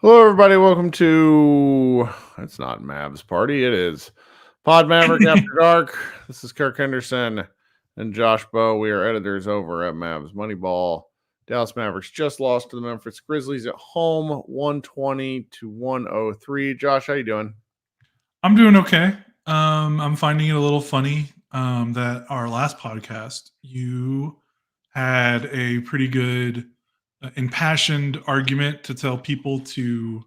Hello, everybody. Welcome to. It's not Mavs Party. It is Pod Maverick After Dark. This is Kirk Henderson and Josh Bowe. We are editors over at Mavs Moneyball. Dallas Mavericks just lost to the Memphis Grizzlies at home, 120-103. Josh, how you doing? I'm doing okay. I'm finding it a little funny that our last podcast, you had a pretty good, impassioned argument to tell people to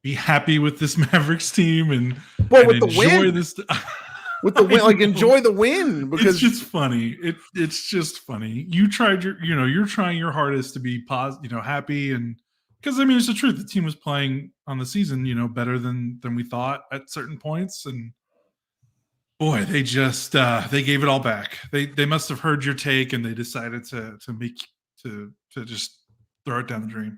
be happy with this Mavericks team and with enjoy the win. this. With the win, enjoy the win because it's just funny. It's just funny. You tried you're trying your hardest to be positive, happy, and because it's the truth. The team was playing on the season, better than we thought at certain points, and boy, they just they gave it all back. They must have heard your take, and they decided to just throw it down the drain.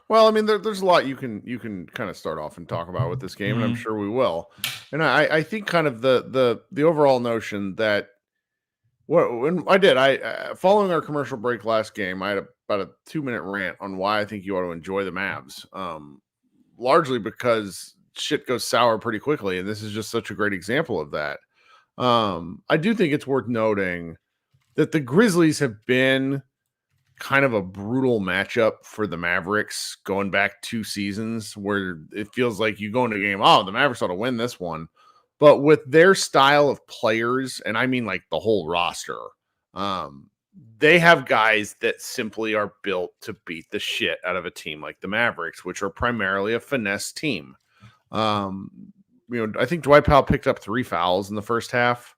Well, there's a lot you can kind of start off and talk about with this game, and I'm sure we will. And I think kind of the overall notion that following our commercial break last game, I had about a 2-minute rant on why I think you ought to enjoy the Mavs, largely because shit goes sour pretty quickly, and this is just such a great example of that. I do think it's worth noting that the Grizzlies have been kind of a brutal matchup for the Mavericks going back 2 seasons, where it feels like you go into a game, the Mavericks ought to win this one. But with their style of players, and I mean like the whole roster, they have guys that simply are built to beat the shit out of a team like the Mavericks, which are primarily a finesse team. I think Dwight Powell picked up 3 fouls in the first half.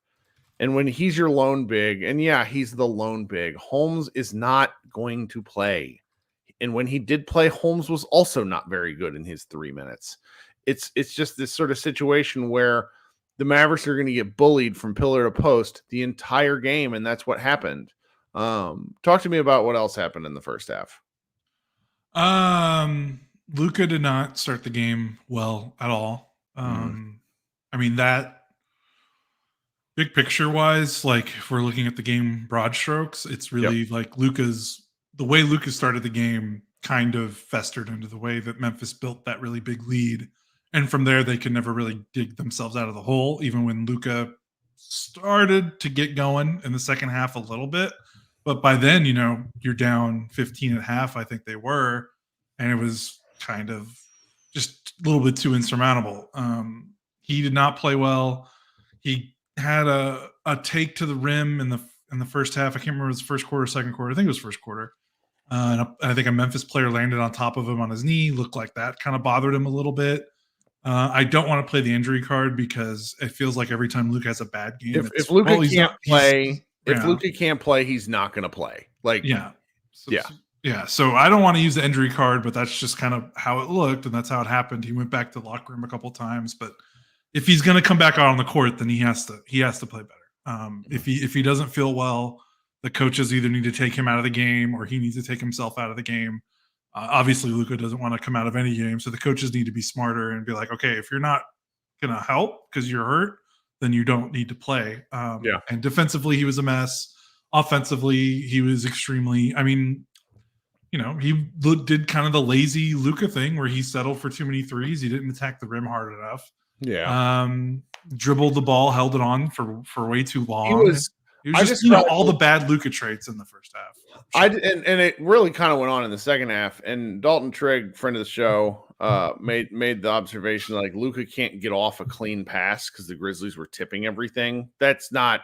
And when he's your lone big, and yeah, he's the lone big, Holmes is not going to play. And when he did play, Holmes was also not very good in his 3 minutes. It's just this sort of situation where the Mavericks are going to get bullied from pillar to post the entire game, and that's what happened. Talk to me about what else happened in the first half. Luka did not start the game well at all. That big picture wise, like if we're looking at the game broad strokes, it's really like the way Luka started the game kind of festered into the way that Memphis built that really big lead. And from there, they could never really dig themselves out of the hole, even when Luka started to get going in the second half a little bit. But by then, you're down 15 at half, I think they were. And it was kind of just a little bit too insurmountable. He did not play well. He had a take to the rim in the first half. I can't remember if it was first quarter, second quarter. I think it was first quarter. And I think a Memphis player landed on top of him on his knee. Looked like that kind of bothered him a little bit. I don't want to play the injury card because it feels like every time Luka has a bad game, if Luka can't play, he's not going to play. So I don't want to use the injury card, but that's just kind of how it looked, and that's how it happened. He went back to the locker room a couple times, but if he's going to come back out on the court, then he has to play better. If he doesn't feel well, the coaches either need to take him out of the game or he needs to take himself out of the game. Obviously, Luka doesn't want to come out of any game, so the coaches need to be smarter and be like, okay, if you're not going to help because you're hurt, then you don't need to play. And defensively, he was a mess. Offensively, he was extremely. He did kind of the lazy Luka thing where he settled for too many threes. He didn't attack the rim hard enough. Dribbled the ball, held it on for way too long. It was just all the bad Luka traits in the first half. And it really kind of went on in the second half. And Dalton Trigg, friend of the show, made the observation like Luka can't get off a clean pass because the Grizzlies were tipping everything. That's not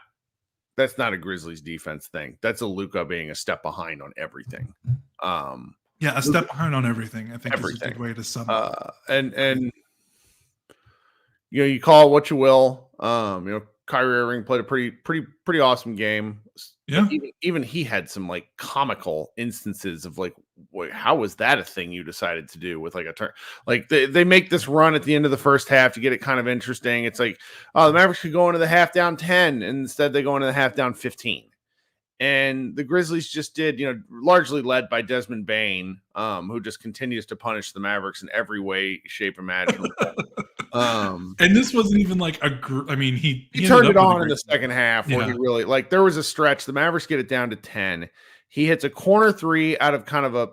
a Grizzlies defense thing. That's a Luka being a step behind on everything. A step behind on everything. I think is a good way to sum up. And you call it what you will. Kyrie Irving played a pretty awesome game. Yeah. Even he had some like comical instances of like, how was that a thing you decided to do with like a turn? Like they make this run at the end of the first half to get it kind of interesting. It's like, the Mavericks could go into the half down 10, and instead they go into the half down 15. And the Grizzlies just did, largely led by Desmond Bane, who just continues to punish the Mavericks in every way, shape, imaginable. And this wasn't even like he turned it on in the second half where he really there was a stretch. The Mavericks get it down to 10. He hits a corner 3 out of kind of a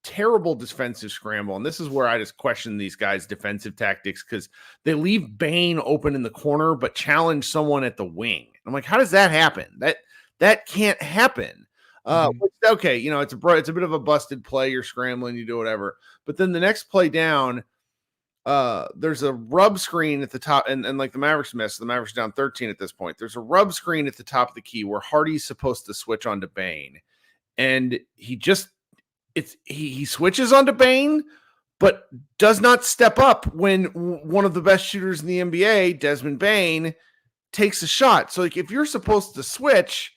terrible defensive scramble. And this is where I just question these guys' defensive tactics, because they leave Bane open in the corner, but challenge someone at the wing. I'm like, how does that happen? That can't happen. Okay, it's a bit of a busted play. You're scrambling, you do whatever. But then the next play down, there's a rub screen at the top, and like the Mavericks missed. The Mavericks down 13 at this point. There's a rub screen at the top of the key where Hardy's supposed to switch onto Bane, and he switches onto Bane, but does not step up when one of the best shooters in the NBA, Desmond Bane, takes a shot. So like, if you're supposed to switch,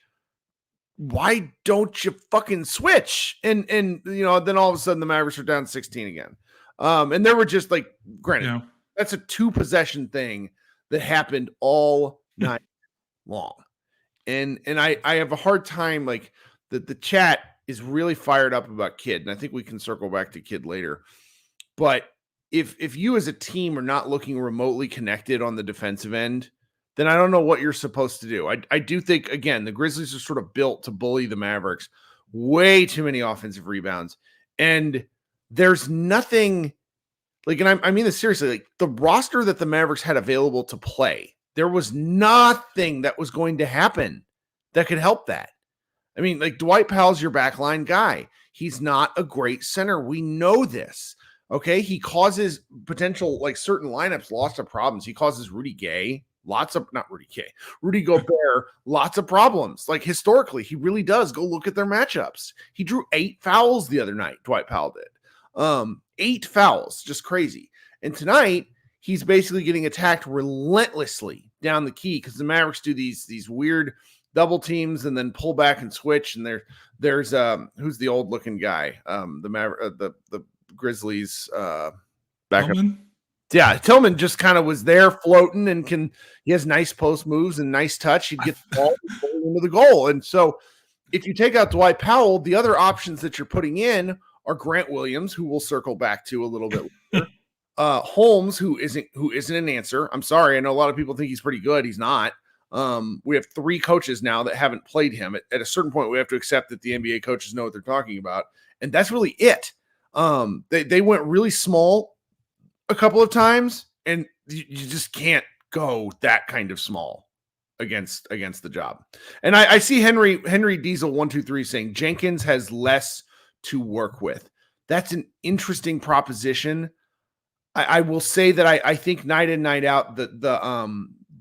why don't you fucking switch? And then all of a sudden the Mavericks are down 16 again. And there were just like, granted, that's a 2-possession thing that happened all night long. And I have a hard time, like the chat is really fired up about Kidd. And I think we can circle back to Kidd later. But if you as a team are not looking remotely connected on the defensive end, then I don't know what you're supposed to do. I do think, again, the Grizzlies are sort of built to bully the Mavericks. Way too many offensive rebounds. And there's nothing like, and I mean this seriously, like the roster that the Mavericks had available to play, there was nothing that was going to happen that could help that. I mean, like Dwight Powell's your backline guy. He's not a great center. We know this. Okay. He causes potential, like certain lineups, lots of problems. He causes Rudy Gobert, lots of problems. Like historically, he really does. Go look at their matchups. He drew 8 fouls the other night. Dwight Powell did. 8 fouls, just crazy. And tonight, he's basically getting attacked relentlessly down the key because the Mavericks do these weird double teams and then pull back and switch. And there's who's the old looking guy? The Grizzlies backup. Tillman? Yeah, Tillman just kind of was there floating and he has nice post moves and nice touch. He'd get the ball into the goal. And so if you take out Dwight Powell, the other options that you're putting in are Grant Williams, who we'll circle back to a little bit later. Holmes, who isn't an answer. I'm sorry. I know a lot of people think he's pretty good. He's not. We have 3 coaches now that haven't played him. At a certain point, we have to accept that the NBA coaches know what they're talking about. And that's really it. They went really small a couple of times, and you just can't go that kind of small against the job. And I see Henry Diesel 123 saying Jenkins has less to work with. That's an interesting proposition. I will say that I think night in, night out, the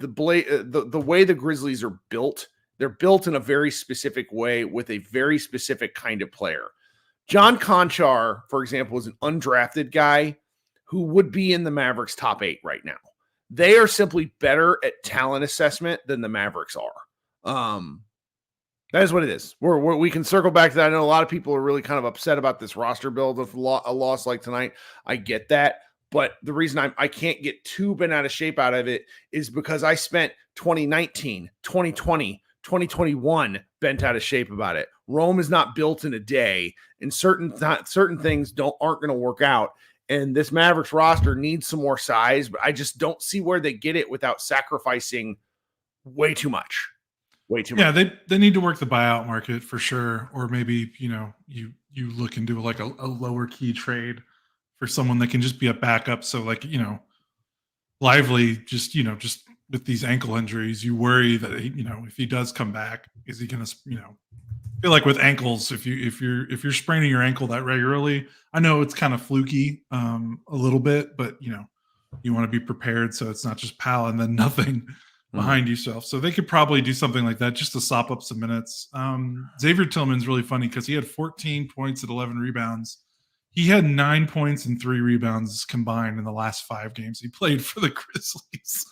way the Grizzlies are built, they're built in a very specific way with a very specific kind of player. John Conchar, for example, is an undrafted guy who would be in the Mavericks top 8 right now. They are simply better at talent assessment than the Mavericks are. That is what it is. We can circle back to that. I know a lot of people are really kind of upset about this roster build with a loss like tonight. I get that. But the reason I can't get too bent out of shape out of it is because I spent 2019, 2020, 2021 bent out of shape about it. Rome is not built in a day, and certain things aren't going to work out. And this Mavericks roster needs some more size, but I just don't see where they get it without sacrificing way too much. Yeah, they need to work the buyout market for sure, or maybe you look into like a lower key trade for someone that can just be a backup. So like Lively, just with these ankle injuries, you worry that if he does come back, is he going to feel like with ankles, if you're spraining your ankle that regularly, I know it's kind of fluky a little bit, but you want to be prepared so it's not just Powell and then nothing behind yourself. So they could probably do something like that just to sop up some minutes. Xavier Tillman's really funny because he had 14 points at 11 rebounds. He had 9 points and 3 rebounds combined in the last 5 games he played for the Grizzlies.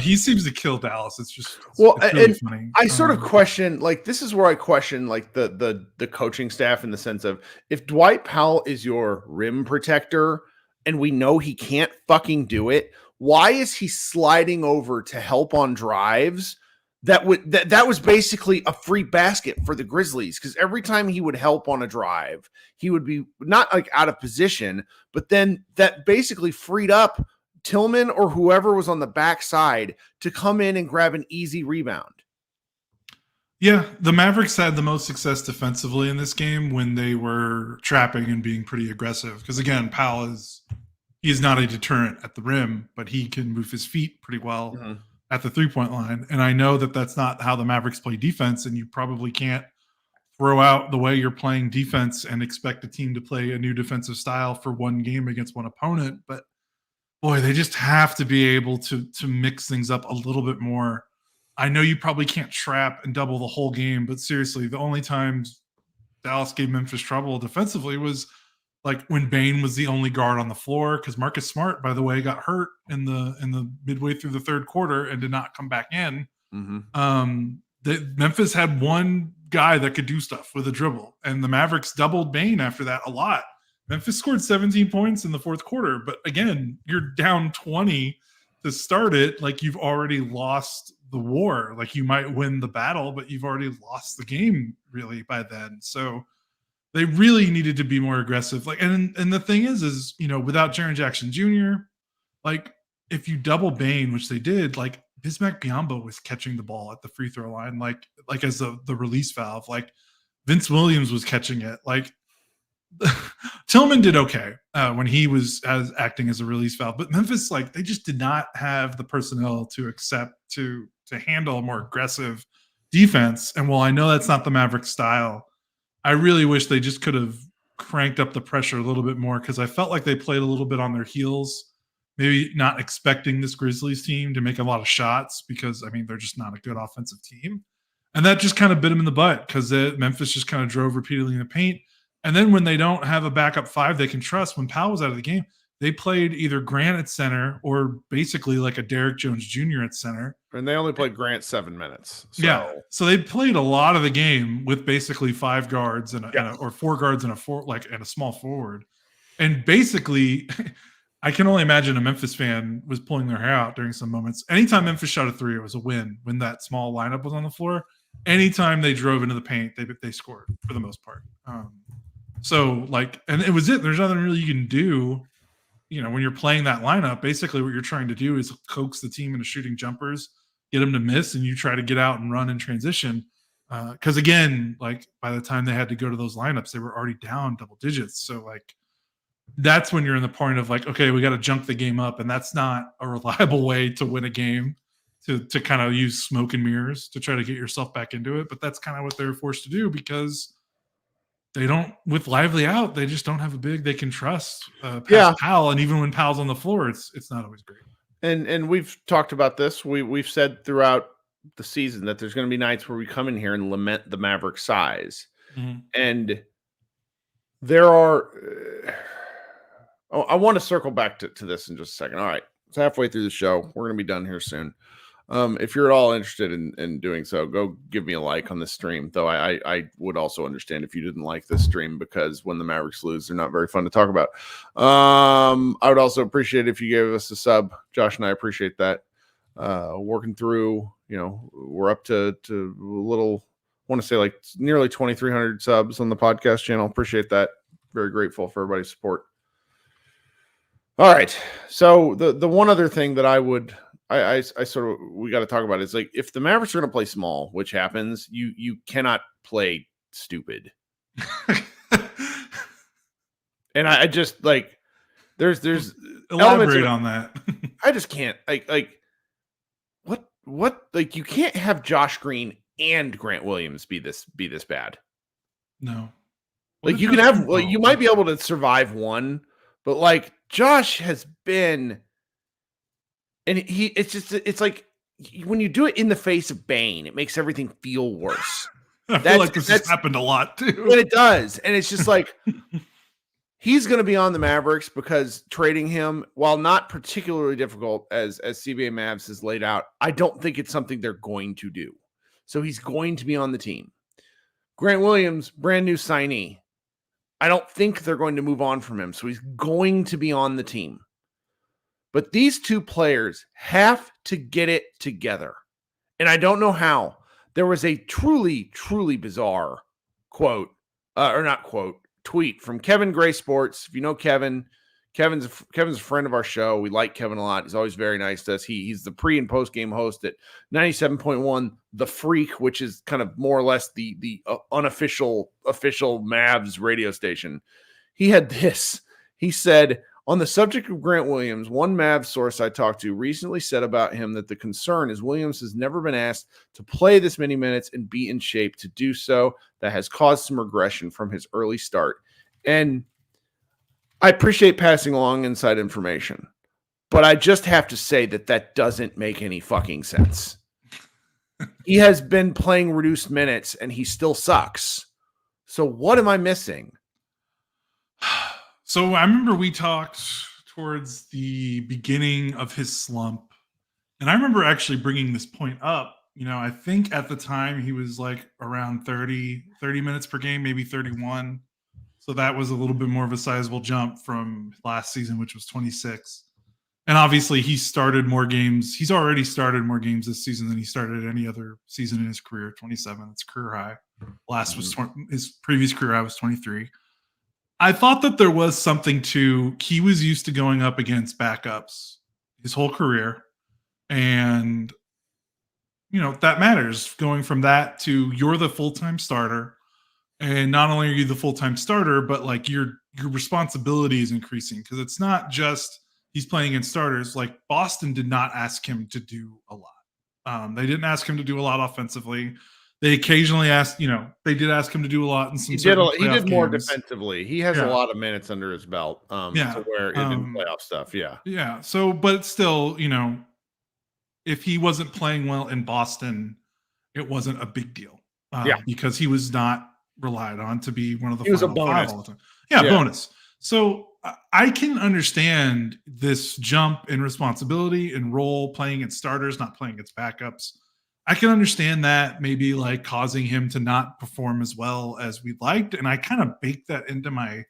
He seems to kill Dallas. It's really funny. I sort of question, like, this is where I question, like, the coaching staff in the sense of, if Dwight Powell is your rim protector and we know he can't fucking do it, why is he sliding over to help on drives? That was basically a free basket for the Grizzlies, because every time he would help on a drive, he would be not like out of position, but then that basically freed up Tillman or whoever was on the backside to come in and grab an easy rebound. Yeah, the Mavericks had the most success defensively in this game when they were trapping and being pretty aggressive. Because again, Powell he's not a deterrent at the rim, but he can move his feet pretty well at the 3-point line. And I know that that's not how the Mavericks play defense, and you probably can't throw out the way you're playing defense and expect a team to play a new defensive style for one game against one opponent. But boy, they just have to be able to mix things up a little bit more. I know you probably can't trap and double the whole game, but seriously, the only times Dallas gave Memphis trouble defensively was like when Bane was the only guard on the floor, because Marcus Smart, by the way, got hurt in the midway through the third quarter and did not come back in. Memphis had one guy that could do stuff with a dribble, and the Mavericks doubled Bane after that a lot. Memphis scored 17 points in the fourth quarter, but again, you're down 20 to start it. Like, you've already lost the war. Like, you might win the battle, but you've already lost the game really by then. So they really needed to be more aggressive. Like, and the thing is, you know, without Jaren Jackson Jr., like, if you double Bane, which they did, like, Bismack Biyombo was catching the ball at the free throw line, like as the release valve. Like, Vince Williams was catching it. Like, Tillman did okay when he was acting as a release valve, but Memphis, like, they just did not have the personnel to handle a more aggressive defense. And while I know that's not the Mavericks style, I really wish they just could have cranked up the pressure a little bit more, because I felt like they played a little bit on their heels, maybe not expecting this Grizzlies team to make a lot of shots, because, I mean, they're just not a good offensive team. And that just kind of bit them in the butt, because Memphis just kind of drove repeatedly in the paint. And then when they don't have a backup five they can trust, when Powell was out of the game, they played either Grant at center or basically like a Derrick Jones Jr. at center. And they only played Grant 7 minutes. So. Yeah. So they played a lot of the game with basically 5 guards or 4 guards and a small forward. And basically, I can only imagine a Memphis fan was pulling their hair out during some moments. Anytime Memphis shot a 3, it was a win when that small lineup was on the floor. Anytime they drove into the paint, they scored for the most part. So, like, and it was it. There's nothing really you can do, you know, when you're playing that lineup. Basically, what you're trying to do is coax the team into shooting jumpers, get them to miss, and you try to get out and run in transition. Because, again, like, by the time they had to go to those lineups, they were already down double digits. So, like, that's when you're in the point of, like, okay, we got to junk the game up, and that's not a reliable way to win a game, to kind of use smoke and mirrors to try to get yourself back into it. But that's kind of what they were forced to do, because they don't, with Lively out, they just don't have a big they can trust past Powell. And even when Powell's on the floor, it's not always great. And we've talked about this. We've said throughout the season that there's going to be nights where we come in here and lament the Maverick size. And there are I want to circle back to this in just a second. All right, it's halfway through the show. We're going to be done here soon. If you're at all interested in doing so, go give me a like on this stream. Though I would also understand if you didn't like this stream, because when the Mavericks lose, they're not very fun to talk about. I would also appreciate if you gave us a sub. Josh and I appreciate that. Working through, you know, we're up to a little, I want to say like nearly 2,300 subs on the podcast channel. Appreciate that. Very grateful for everybody's support. All right. So the one other thing that I sort of, we got to talk about is, like, if the Mavericks are going to play small, which happens, you cannot play stupid. And I just, like, there's elaborate on that. I just can't, like what, like, you can't have Josh Green and Grant Williams be this bad. No. Like, you can have, well, you might be able to survive one, but, like, Josh has been, and it's like when you do it in the face of Bane, it makes everything feel worse. I feel like this has happened a lot too. And it does. And it's just like, he's going to be on the Mavericks because trading him, while not particularly difficult as CBA Mavs has laid out, I don't think it's something they're going to do. So he's going to be on the team. Grant Williams, brand new signee. I don't think they're going to move on from him. So he's going to be on the team. But these two players have to get it together. And I don't know how. There was a truly, truly bizarre tweet from Kevin Gray Sports. If you know Kevin, Kevin's a friend of our show. We like Kevin a lot. He's always very nice to us. He's the pre and post game host at 97.1 The Freak, which is kind of more or less the unofficial official Mavs radio station. He had this. He said, on the subject of Grant Williams, one Mavs source I talked to recently said about him that the concern is Williams has never been asked to play this many minutes and be in shape to do so. That has caused some regression from his early start. And I appreciate passing along inside information, but I just have to say that doesn't make any fucking sense. He has been playing reduced minutes and he still sucks. So what am I missing? So I remember we talked towards the beginning of his slump, and I remember actually bringing this point up. I think at the time he was like around 30 minutes per game, maybe 31. So that was a little bit more of a sizable jump from last season, which was 26. And obviously he started more games. He's already started more games this season than he started any other season in his career. 27, it's career high. Last was his previous career high was 23. I thought that there was something to, he was used to going up against backups his whole career. And, that matters, going from that to you're the full-time starter. And not only are you the full-time starter, but like your responsibility is increasing, because it's not just he's playing in starters. Like Boston did not ask him to do a lot. They didn't ask him to do a lot offensively. They occasionally asked, they did ask him to do a lot in some. He did more defensively. He has a lot of minutes under his belt. To where in playoff stuff. Yeah. Yeah. So, but still, if he wasn't playing well in Boston, it wasn't a big deal. Because he was not relied on to be one of the he was a final bonus. Five all the time. Yeah, bonus. So I can understand this jump in responsibility and role, playing in starters, not playing against backups. I can understand that maybe like causing him to not perform as well as we'd liked. And I kind of baked that into my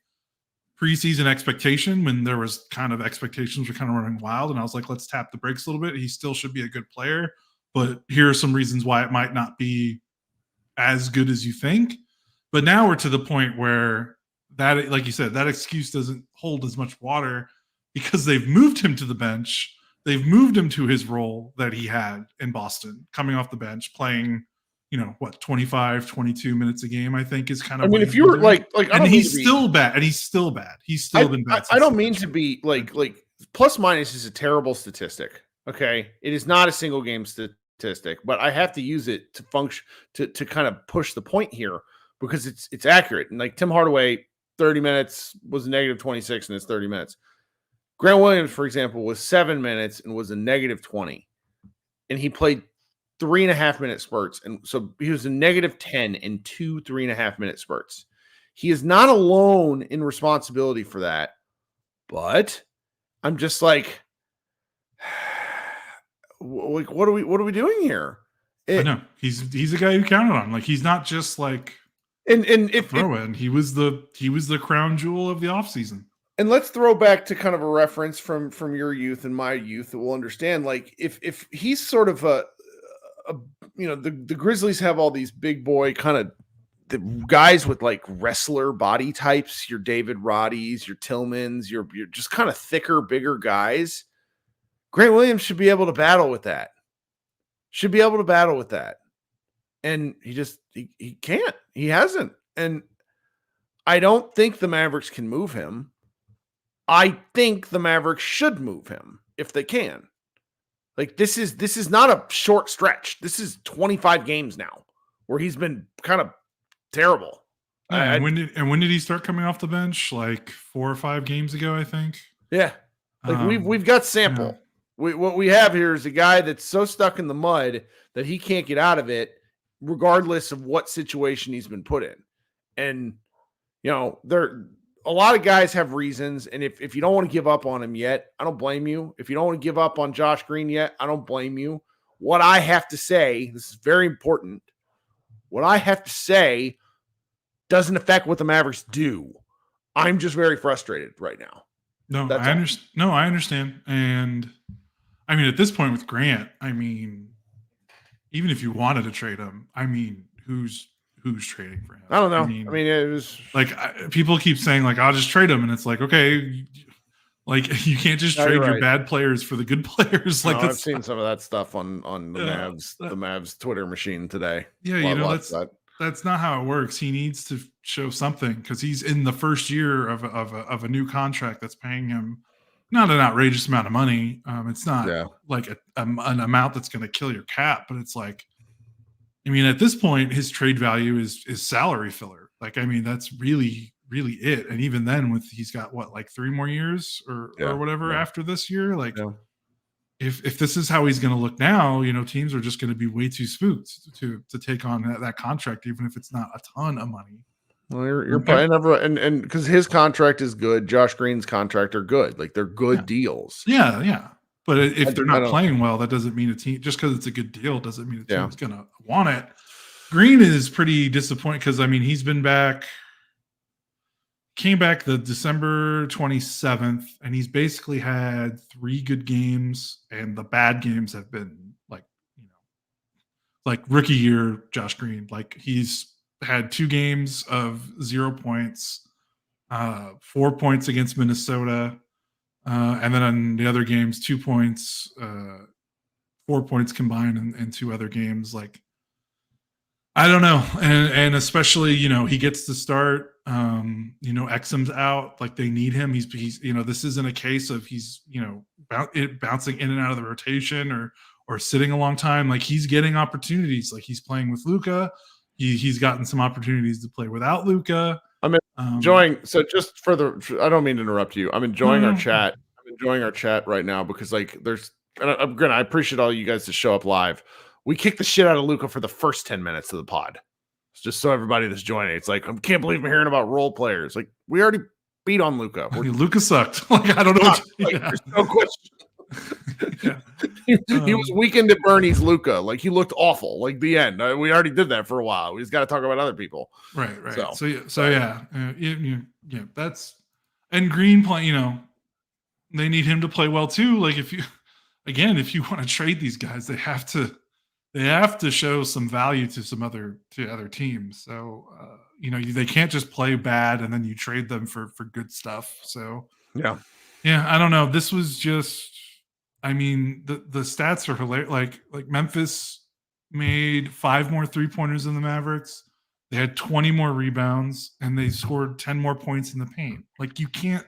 preseason expectation when there was kind of expectations were kind of running wild. And I was like, let's tap the brakes a little bit. He still should be a good player, but here are some reasons why it might not be as good as you think. But now we're to the point where that, like you said, that excuse doesn't hold as much water because they've moved him to the bench. They've moved him to his role that he had in Boston, coming off the bench, playing, 25, 22 minutes a game, I think is kind of. I mean, if you were like, and he's still bad, and he's still bad. He's still been bad. I don't mean to be like plus minus is a terrible statistic. Okay. It is not a single game statistic, but I have to use it to function to kind of push the point here because it's accurate. And like Tim Hardaway, 30 minutes was a negative 26 in his 30 minutes. Grant Williams, for example, was 7 minutes and was a negative 20. And he played 3.5-minute spurts. And so he was a negative 10 in 2 3.5-minute spurts. He is not alone in responsibility for that. But I'm just like what are we doing here? I know. He's a guy you counted on. Like he's not just like and if throw in. He was the crown jewel of the offseason. And let's throw back to kind of a reference from your youth and my youth that we'll understand. Like if he's sort of the Grizzlies have all these big boy kind of the guys with like wrestler body types, your David Roddies, your Tillmans, your just kind of thicker, bigger guys. Grant Williams should be able to battle with that. And he can't. He hasn't. And I don't think the Mavericks can move him. I think the Mavericks should move him if they can. Like this is not a short stretch. This is 25 games now where he's been kind of terrible. Yeah, when did he start coming off the bench? Like 4 or 5 games ago, I think. Yeah. Like we've got sample. Yeah. What we have here is a guy that's so stuck in the mud that he can't get out of it, regardless of what situation he's been put in. And a lot of guys have reasons, and if you don't want to give up on him yet, I don't blame you. If you don't want to give up on Josh Green yet, I don't blame you. What I have to say, this is very important, what I have to say doesn't affect what the Mavericks do. I'm just very frustrated right now. I understand. And I mean, at this point with Grant, I mean, even if you wanted to trade him, I mean, who's trading for him? I don't know. I mean it was like people keep saying like, I'll just trade him. And it's like, okay, Like you can't just No, trade you're your right. bad players for the good players. No, Like I've that's seen some of that stuff on the yeah, Mavs Twitter machine today. yeah, Lots of that. that's not how it works. He needs to show something because he's in the first year of a new contract that's paying him not an outrageous amount of money. It's not Yeah. like an amount that's going to kill your cap, but it's like, I mean, at this point, his trade value is salary filler. Like, I mean, that's really it. And even then, with he's got what, like 3 more years or Yeah. whatever Yeah. after this year, like. Yeah. If this is how he's going to look now, teams are just going to be way too spooked to take on that contract, even if it's not a ton of money. Well, you're Okay. probably never, and because his contract is good, Josh Green's contract are good. Like they're good deals. Yeah. But if they're not don't- playing well, that doesn't mean a team. Just because it's a good deal doesn't mean a Yeah. team's going to want it. Green is pretty disappointed because I mean he's been back. Came back the December 27th, and he's basically had 3 good games, and the bad games have been like rookie year Josh Green. Like he's had 2 games of 0 points, 4 points against Minnesota, and then on the other games 2 points, 4 points combined in 2 other games. Like I don't know, and especially he gets to start. Exum's out, like they need him. He's this isn't a case of he's bouncing in and out of the rotation or sitting a long time. Like he's getting opportunities. Like he's playing with Luka. He's gotten some opportunities to play without Luka. I'm enjoying. So just for I don't mean to interrupt you. I'm enjoying our chat. I'm enjoying our chat right now because like there's. And again, I appreciate all you guys to show up live. We kicked the shit out of Luka for the first 10 minutes of the pod. It's just so everybody that's joining. It's like I can't believe I'm hearing about role players. Like we already beat on Luka. Luka sucked. Like I don't know. There's no question. He was weekend at Bernie's Luka. Like he looked awful. Like the end. We already did that for a while. We just got to talk about other people. Right. So yeah. That's and Green playing. They need him to play well too. Like if you want to trade these guys, they have to show some value to other teams. So they can't just play bad and then you trade them for good stuff. So yeah, I don't know. This was just, I mean, the stats are hilarious. Like Memphis made 5 more 3-pointers than the Mavericks. They had 20 more rebounds and they scored 10 more points in the paint. Like you can't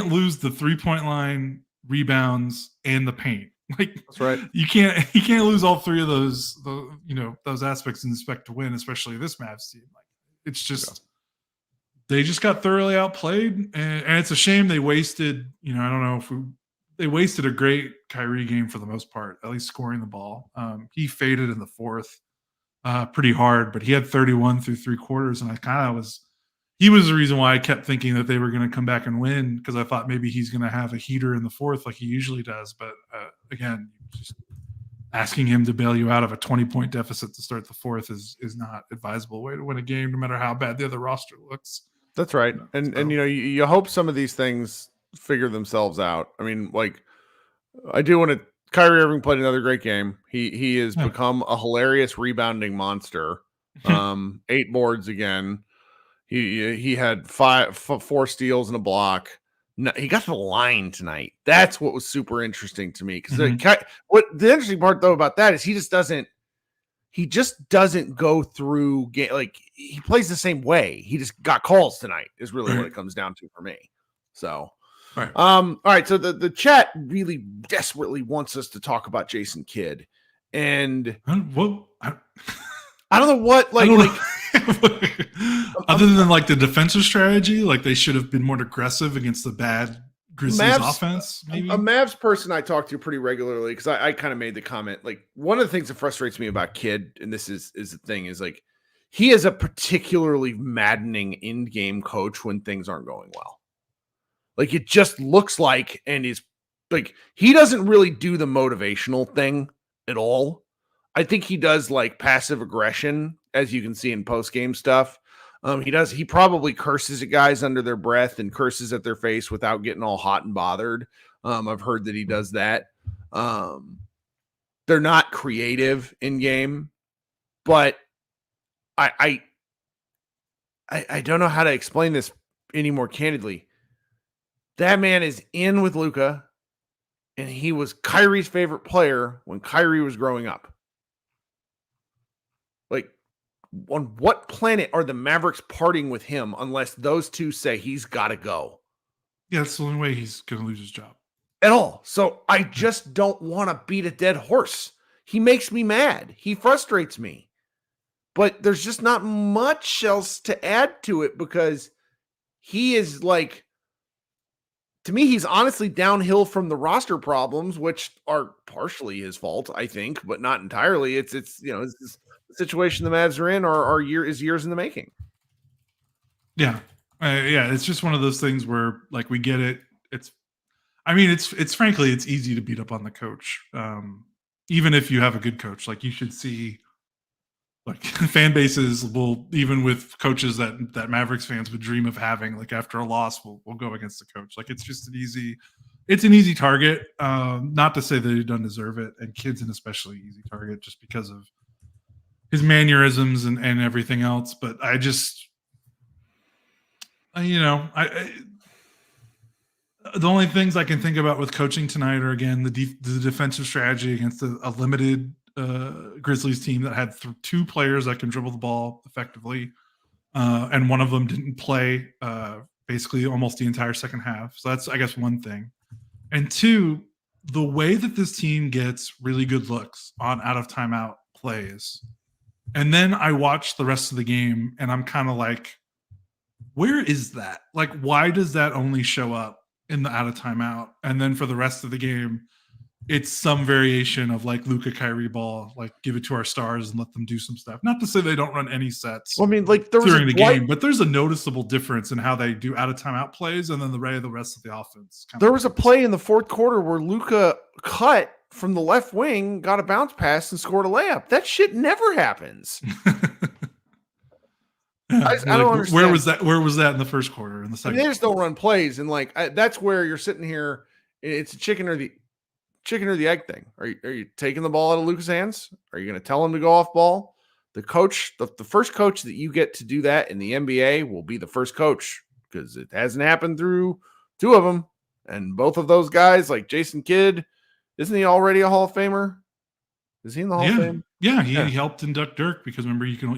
lose the 3-point line, rebounds, and the paint. Like that's right. You can't lose all 3 of those aspects and expect to win, especially this Mavs team. Like it's just they just got thoroughly outplayed, and it's a shame they wasted. I don't know if they wasted a great Kyrie game for the most part, at least scoring the ball. He faded in the 4th pretty hard, but he had 31 through 3 quarters, and I kind of was. He was the reason why I kept thinking that they were going to come back and win because I thought maybe he's going to have a heater in the 4th like he usually does. But again, just asking him to bail you out of a 20-point deficit to start the 4th is not advisable way to win a game, no matter how bad the other roster looks. That's right. And you hope some of these things figure themselves out. I mean, like I do want to. Kyrie Irving played another great game. He has become a hilarious rebounding monster. 8 boards again. He had 4 steals and a block. No, he got to the line tonight. That's what was super interesting to me because what the interesting part though about that is he just doesn't go through game like he plays the same way. He just got calls tonight is really what it comes down to for me. So all right. So the chat really desperately wants us to talk about Jason Kidd, and I don't know what other than like the defensive strategy, like they should have been more aggressive against the bad Grizzlies offense. Maybe a Mavs person I talk to pretty regularly because I kind of made the comment. Like one of the things that frustrates me about Kidd, and this is the thing, is like he is a particularly maddening in-game coach when things aren't going well. Like it just looks like, and is like he doesn't really do the motivational thing at all. I think he does like passive aggression, as you can see in post-game stuff. He probably curses at guys under their breath and curses at their face without getting all hot and bothered. I've heard that he does that. They're not creative in game, but I don't know how to explain this any more candidly. That man is in with Luka, and he was Kyrie's favorite player when Kyrie was growing up. Like, on what planet are the Mavericks parting with him unless those two say he's got to go? Yeah, that's the only way he's going to lose his job. At all. So I just don't want to beat a dead horse. He makes me mad. He frustrates me. But there's just not much else to add to it because he is like, to me, he's honestly downhill from the roster problems, which are partially his fault, I think, but not entirely. It's the situation the Mavs are in is years in the making. Yeah. It's just one of those things where like we get it. It's frankly, it's easy to beat up on the coach. Even if you have a good coach, like you should see like fan bases will, even with coaches that Mavericks fans would dream of having, like after a loss, will go against the coach. Like it's just an easy target. Not to say that he doesn't deserve it, and Kid's an especially easy target just because of his mannerisms and everything else. But I just, the only things I can think about with coaching tonight are, again, the defensive strategy against a limited Grizzlies team that had two players that can dribble the ball effectively, and one of them didn't play basically almost the entire second half. So that's, I guess, one thing. And two, the way that this team gets really good looks on out of timeout plays. And then I watch the rest of the game and I'm kind of like, where is that? Like, why does that only show up in the out of timeout? And then for the rest of the game, it's some variation of like Luka Kyrie ball, like give it to our stars and let them do some stuff. Not to say they don't run any sets. Well, I mean, like during the game, but there's a noticeable difference in how they do out of timeout plays and then the rest of the offense. There was a play in the fourth quarter where Luka cut from the left wing, got a bounce pass and scored a layup. That shit never happens. I don't understand. Where was that in the first quarter? In the second, they just don't run plays, and like that's where you're sitting here. It's a chicken or the egg thing. Are you taking the ball out of Luka's hands? Are you going to tell him to go off ball? The coach, the first coach that you get to do that in the NBA will be the first coach because it hasn't happened through two of them, and both of those guys, like Jason Kidd, isn't he already a Hall of Famer? Is he in the Hall of Fame? Yeah, he helped induct Dirk because remember you can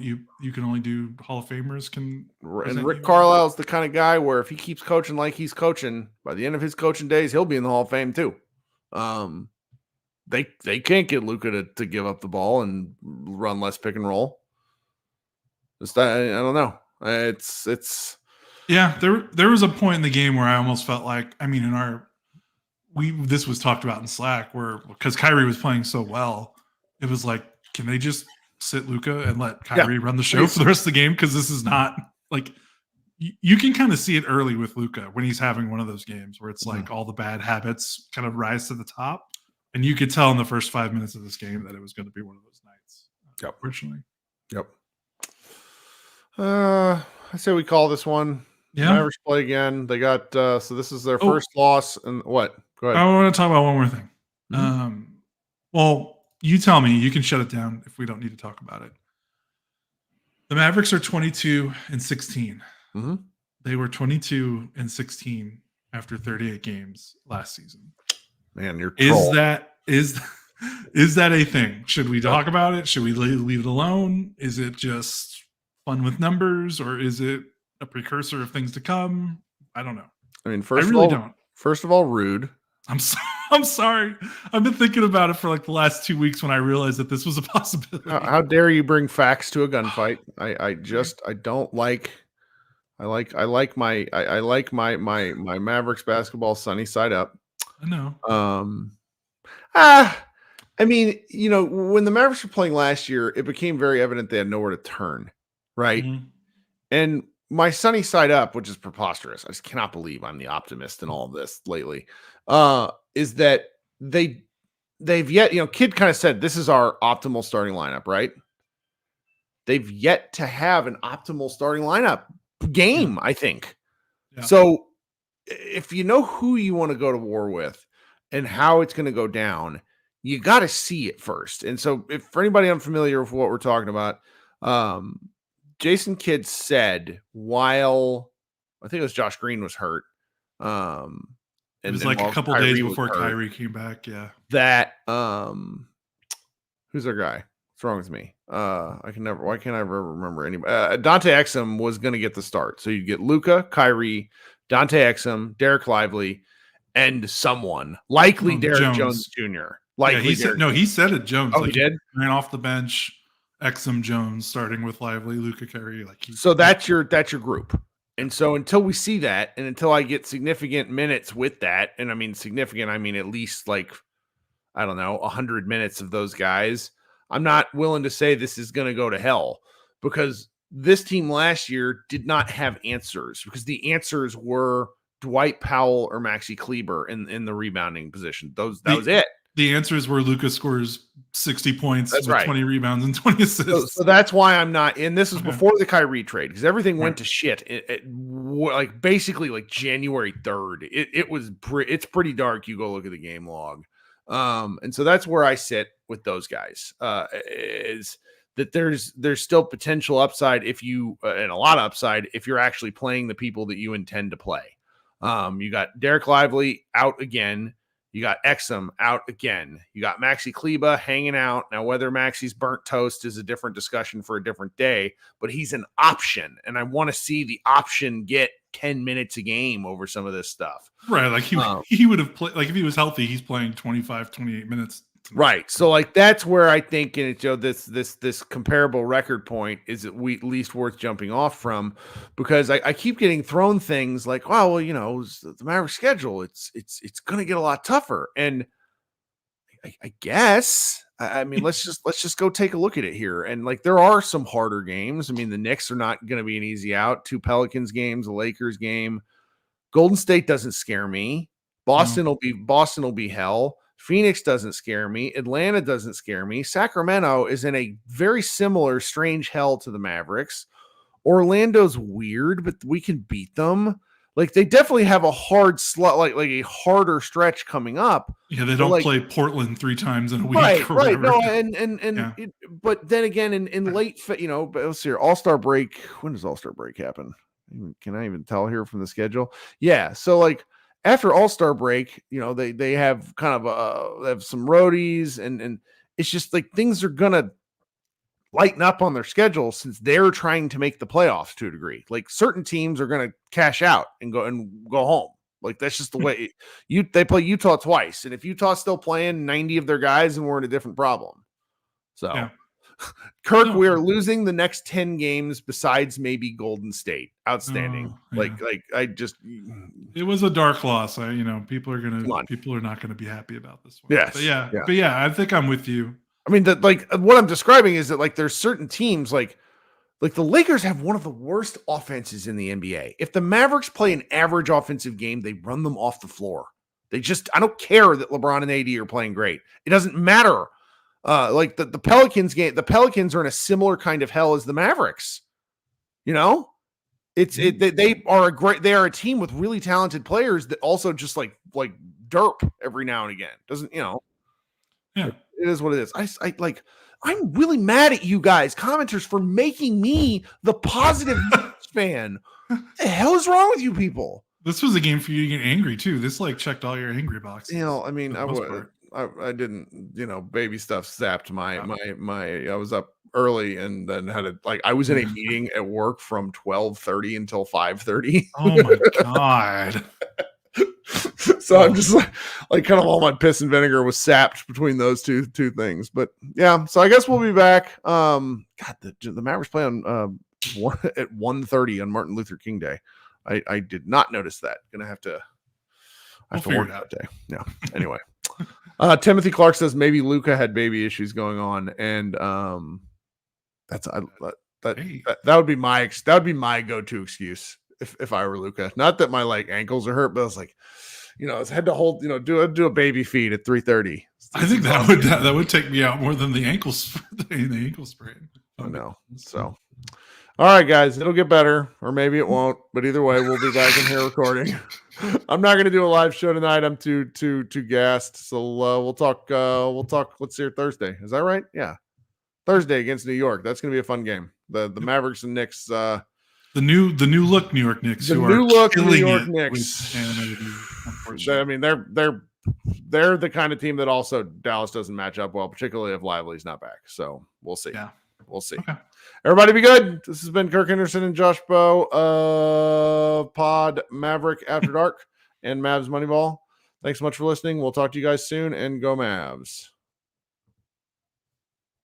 only do Hall of Famers can. And Rick Carlisle's the kind of guy where if he keeps coaching like he's coaching, by the end of his coaching days, he'll be in the Hall of Fame too. They can't get Luka to give up the ball and run less pick and roll. Just I don't know. It's yeah. There was a point in the game where I almost felt like, I mean, this was talked about in Slack where because Kyrie was playing so well. It was like, can they just sit Luka and let Kyrie run the show for the rest of the game? Because this is not like you can kind of see it early with Luka when he's having one of those games where it's like all the bad habits kind of rise to the top, and you could tell in the first 5 minutes of this game that it was going to be one of those nights. Yep. Unfortunately. Yep. I say we call this one. Yeah. Mavericks play again. They got so this is their first loss. And what? Go ahead. I want to talk about one more thing. Mm-hmm. Well. You tell me, you can shut it down if we don't need to talk about it. The Mavericks are 22-16. Mm-hmm. They were 22-16 after 38 games last season. Man, you're is that a thing? Should we talk about it? Should we leave it alone? Is it just fun with numbers, or is it a precursor of things to come? I don't know. I mean, don't. First of all, rude. I'm sorry. I've been thinking about it for like the last 2 weeks when I realized that this was a possibility. How dare you bring facts to a gunfight? I don't like. I like my Mavericks basketball sunny side up. I know. I mean, when the Mavericks were playing last year, it became very evident they had nowhere to turn, right? Mm-hmm. And my sunny side up, which is preposterous, I just cannot believe I'm the optimist in all of this lately, is that they've yet, Kid kind of said, this is our optimal starting lineup, right? They've yet to have an optimal starting lineup game, I think. Yeah. So if you know who you want to go to war with and how it's going to go down, you got to see it first. And so if for anybody unfamiliar with what we're talking about, Jason Kidd said while I think it was Josh Green was hurt, It was then like a while couple Kyrie days was before hurt, Kyrie came back. Yeah. that who's our guy? What's wrong with me? Why can't I ever remember anybody? Dante Exum was going to get the start. So you get Luka, Kyrie, Dante Exum, Derek Lively, and someone likely Derek Jones Jr. He said it. Jones. Oh, he did? Ran off the bench. Exum Jones, starting with Lively, Luka, Kyrie. So that's your group. And so until we see that, and until I get significant minutes with that, and I mean significant, I mean at least like, I don't know, 100 minutes of those guys, I'm not willing to say this is going to go to hell, because this team last year did not have answers, because the answers were Dwight Powell or Maxi Kleber in the rebounding position. That was it. The answers were Lukas scores 60 points with 20 rebounds and 20 assists. So that's why I'm not in. This was before the Kyrie trade, because everything went to shit. Like basically like January 3rd. It's pretty dark. You go look at the game log. And so that's where I sit with those guys. Is that there's still potential upside if you and a lot of upside if you're actually playing the people that you intend to play. You got Derek Lively out again. You got Exum out again. You got Maxi Kleber hanging out. Now, whether Maxi's burnt toast is a different discussion for a different day, but he's an option. And I want to see the option get 10 minutes a game over some of this stuff. Right. Like he would have played, like if he was healthy, he's playing 25, 28 minutes. Right. So like that's where I think, and this comparable record point is at least worth jumping off from, because I keep getting thrown things like, well, the Mavericks schedule, it's going to get a lot tougher. And I guess, I mean, let's just go take a look at it here. And like, there are some harder games. I mean, the Knicks are not going to be an easy out. 2 Pelicans games, a Lakers game. Golden State doesn't scare me. Boston will be hell. Phoenix doesn't scare me. Atlanta doesn't scare me. Sacramento is in a very similar strange hell to the Mavericks. Orlando's weird, but we can beat them. Like, they definitely have a hard slot, like a harder stretch coming up. Yeah, they don't play Portland 3 times in a week. Right. No, but then again, in late, let's see here, All-Star break. When does All-Star break happen? Can I even tell here from the schedule? Yeah, so like, after All-Star break, they have kind of they have some roadies, and it's just like things are gonna lighten up on their schedule since they're trying to make the playoffs to a degree. Like certain teams are gonna cash out and go home. Like that's just the way they play Utah twice, and if Utah's still playing 90 of their guys, then we're in a different problem. So. Yeah. Kirk, we are losing the next 10 games besides maybe Golden State. Outstanding. It was a dark loss. People are not gonna be happy about this one. Yes. But I think I'm with you. I mean, what I'm describing is that like there's certain teams like the Lakers have one of the worst offenses in the NBA. If the Mavericks play an average offensive game, they run them off the floor. I don't care that LeBron and AD are playing great. It doesn't matter. Like the Pelicans game, the Pelicans are in a similar kind of hell as the Mavericks. They are they are a team with really talented players that also just like derp every now and again. Doesn't Yeah. It is what it is. I'm really mad at you guys, commenters, for making me the positive fan. What the hell is wrong with you people? This was a game for you to get angry too. This checked all your angry boxes. I mean, I didn't, baby stuff zapped my, I was up early and then I was in a meeting at work from 12:30 until 5:30. Oh my God. So I'm just like kind of all my piss and vinegar was sapped between those two things. But yeah, so I guess we'll be back. God, the Mavericks play on at 1:30 on Martin Luther King Day. I did not notice that. Gonna have to work that day. Yeah. Anyway. Timothy Clark says maybe Luka had baby issues going on, and that would be my go-to excuse if I were Luka. Not that my ankles are hurt, but I was like, I had to hold, do a baby feed at 3:30. I think that would take me out more than the ankle sprain. I know. So, all right, guys, it'll get better, or maybe it won't. But either way, we'll be back in here recording. I'm not going to do a live show tonight. I'm too gassed. So we'll talk. Let's see, Thursday. Is that right? Yeah, Thursday against New York. That's going to be a fun game. The Mavericks and Knicks The new look New York Knicks, The who new are look killing New York it Knicks. with anonymity, unfortunately. I mean, they're the kind of team that also Dallas doesn't match up well, particularly if Lively's not back. So we'll see. Yeah. We'll see. Okay. Everybody be good. This has been Kirk Henderson and Josh Bowe of Pod Maverick After Dark and Mavs Moneyball. Thanks so much for listening. We'll talk to you guys soon, and go Mavs.